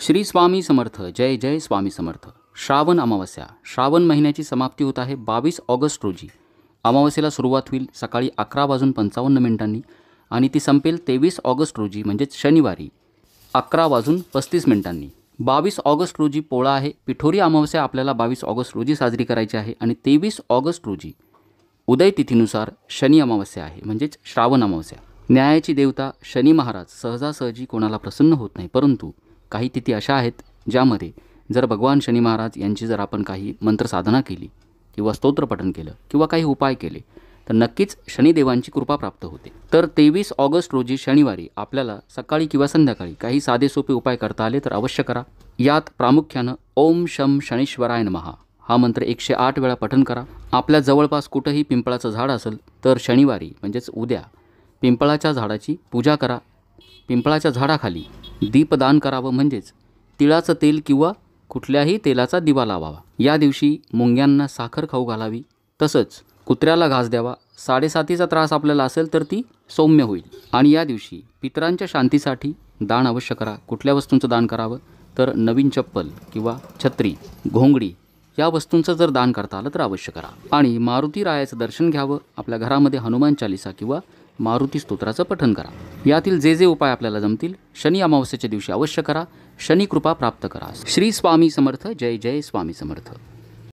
श्री स्वामी समर्थ. जय जय स्वामी समर्थ. श्रावण अमावस्या. श्रावण महिन्याची समाप्ती होत आहे 22 ऑगस्ट रोजी. अमावस्येला सुरुवात होईल सकाळी 11:55 आणि ती संपेल 23 ऑगस्ट रोजी म्हणजेच शनिवारी 11:35. 22 ऑगस्ट रोजी पोळा आहे. पिठोरी अमावस्या आपल्याला 22 ऑगस्ट रोजी साजरी करायची आहे आणि 23 ऑगस्ट रोजी उदय तिथीनुसार शनी अमावस्या आहे म्हणजेच श्रावण अमावस्या. न्यायाची देवता शनी महाराज सहजासहजी कोणाला प्रसन्न होत नाही, परंतु काही तिथी अशा आहेत ज्यामध्ये जर भगवान शनी महाराज यांची जर आपण काही मंत्रसाधना केली किंवा स्तोत्रपठण केलं किंवा काही उपाय केले तर नक्कीच शनिदेवांची कृपा प्राप्त होते. तर 23 ऑगस्ट रोजी शनिवारी आपल्याला सकाळी किंवा संध्याकाळी काही साधे सोपे उपाय करता आले तर अवश्य करा. यात प्रामुख्यानं ओम शम शनीश्वराय नमः हा मंत्र 108 वेळा पठण करा. आपल्या जवळपास कुठंही पिंपळाचं झाड असेल तर शनिवारी म्हणजेच उद्या पिंपळाच्या झाडाची पूजा करा. पिंपळाच्या झाडाखाली दीपदान करावं म्हणजेच तिळाचं तेल किंवा कुठल्याही तेलाचा दिवा लावावा. या दिवशी मुंग्यांना साखर खाऊ घालावी. तसंच कुत्र्याला घास द्यावा. 7.5चा त्रास आपल्याला असेल तर ती सौम्य होईल. आणि या दिवशी पितरांच्या शांतीसाठी दान अवश्य करा. कुठल्या वस्तूंचं दान करावं तर नवीन चप्पल किंवा छत्री, घोंगडी या वस्तूंचं जर दान करता आलं तर अवश्य करा. आणि मारुती रायाचं दर्शन घ्यावं. आपल्या घरामध्ये हनुमान चालिसा किंवा मारुती स्तोत्राचं पठण करा. यातील जे जे उपाय आपल्याला जमतील शनी अमावस्येच्या दिवशी अवश्य करा. शनी कृपा प्राप्त करा. श्री स्वामी समर्थ. जय जय स्वामी समर्थ.